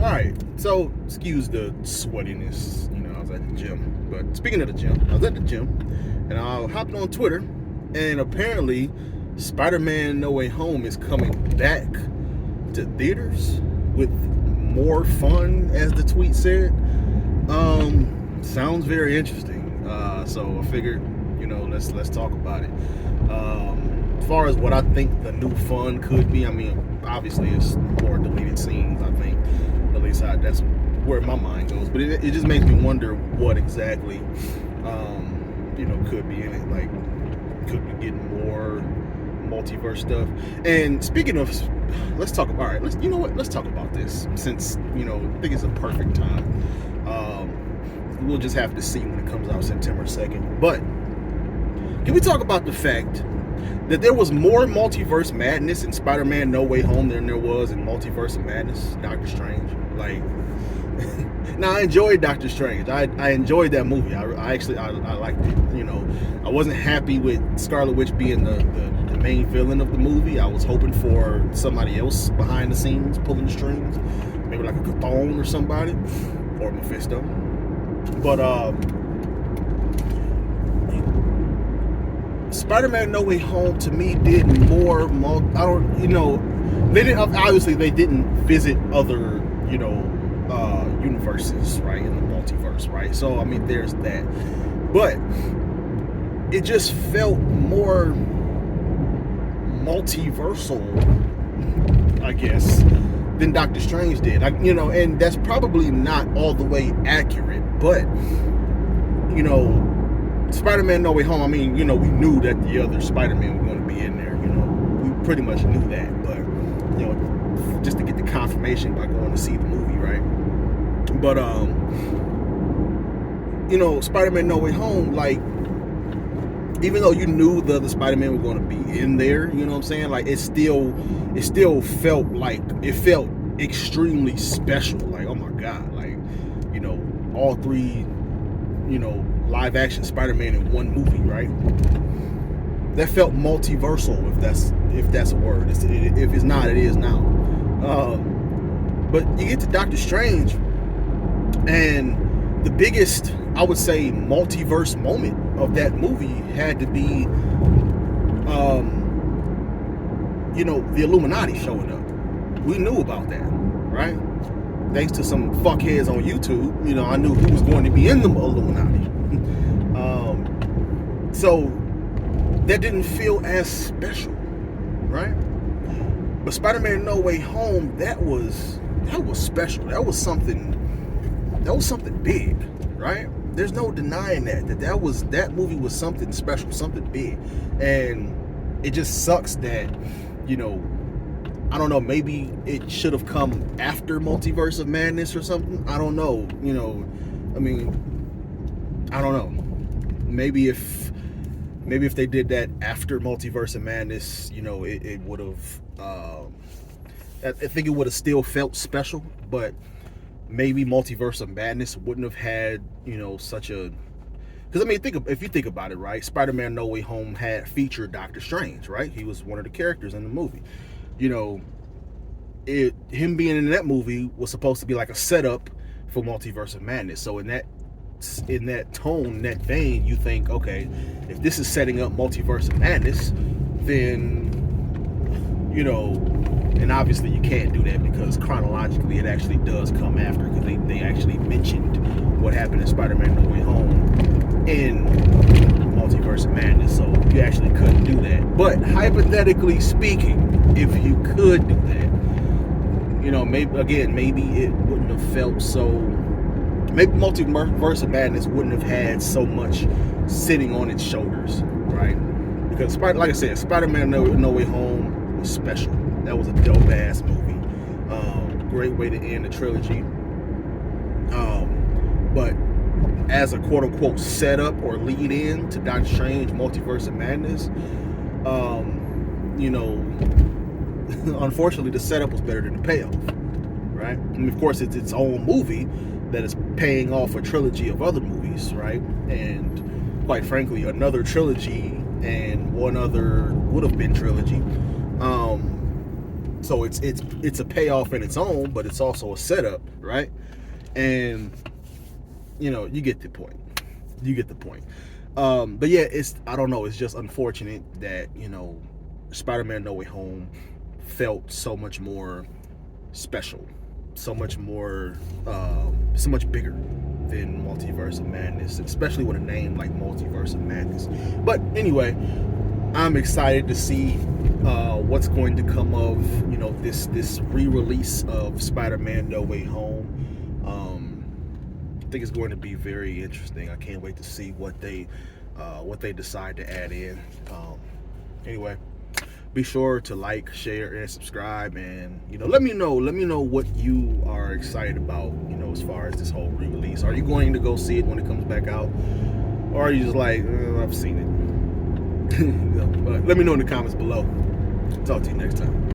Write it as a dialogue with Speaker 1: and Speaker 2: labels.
Speaker 1: Alright, so excuse the sweatiness. I was at the gym. But speaking of the gym, I was at the gym and I hopped on Twitter, and apparently Spider-Man No Way Home is coming back to theaters with more fun, as the tweet said. Sounds very interesting. So I figured, let's talk about it. As far as what I think the new fun could be, I mean, obviously it's more deleted scenes, I think. At least that's where my mind goes. But it just makes me wonder what exactly, could be in it. Like, could we get more multiverse stuff? And speaking of, let's talk about let's talk about this, since, I think it's a perfect time. We'll just have to see when it comes out September 2nd. But can we talk about the fact that there was more multiverse madness in Spider-Man No Way Home than there was in Multiverse of Madness, Doctor Strange? Like, now I enjoyed Doctor Strange. I enjoyed that movie. I actually liked it. I wasn't happy with Scarlet Witch being the main villain of the movie. I was hoping for somebody else behind the scenes pulling the strings, maybe like a Cthulhu or somebody, or Mephisto. But Spider-Man No Way Home to me did more. They didn't visit other universes, right, in the multiverse, right? So I mean, there's that, but it just felt more multiversal, I guess, than Doctor Strange did. And that's probably not all the way accurate, but Spider-Man No Way Home, I mean, we knew that the other Spider-Man were going to be in there. We pretty much knew that, but just to get the confirmation by going to see the movie, right? But Spider-Man No Way Home, like, even though you knew the other Spider-Man were going to be in there, you know what I'm saying? Like, it still felt like, it felt extremely special. Like, oh my God, like, all three, live action Spider-Man in one movie, right? That felt multiversal, if that's a word. If it's not, it is now. But you get to Doctor Strange, and the biggest, I would say, multiverse moment of that movie had to be, the Illuminati showing up. We knew about that, right? Thanks to some fuckheads on YouTube, I knew who was going to be in the Illuminati. So that didn't feel as special, right? But Spider-Man No Way Home, that was special. That was something big, right? There's no denying that movie was something special, something big. And it just sucks that, I don't know, maybe it should have come after Multiverse of Madness or something. I don't know. I mean, I don't know. Maybe if they did that after Multiverse of Madness, it would have, I think it would have still felt special, but maybe Multiverse of Madness wouldn't have had, such a, because I mean, if you think about it, right, Spider-Man No Way Home had featured Doctor Strange, right? He was one of the characters in the movie. Him being in that movie was supposed to be like a setup for Multiverse of Madness. So in that tone, that vein, you think, okay, if this is setting up Multiverse of Madness, then, and obviously you can't do that because chronologically it actually does come after, because they actually mentioned what happened in Spider-Man No Way Home in Multiverse of Madness, so you actually couldn't do that. But hypothetically speaking, if you could do that, maybe it wouldn't have felt so, maybe Multiverse of Madness wouldn't have had so much sitting on its shoulders, right? Because, like I said, Spider-Man No Way Home was special. That was a dope-ass movie. Great way to end the trilogy. But as a quote-unquote setup or lead-in to Doctor Strange Multiverse of Madness, unfortunately the setup was better than the payoff, right? And of course it's its own movie that is paying off a trilogy of other movies, right? And quite frankly, another trilogy and one other would have been trilogy. So it's a payoff in its own, but it's also a setup, right? And you get the point. But yeah, I don't know, it's just unfortunate that Spider-Man No Way Home felt so much more special, so much more so much bigger than Multiverse of Madness, especially with a name like Multiverse of Madness. But anyway, I'm excited to see what's going to come of this re-release of Spider-Man No Way Home. I think it's going to be very interesting. I can't wait to see what they decide to add in. Anyway, be sure to like, share, and subscribe, and let me know what you are excited about, as far as this whole re-release. Are you going to go see it when it comes back out, or are you just like, I've seen it? But let me know in the comments below. Talk to you next time.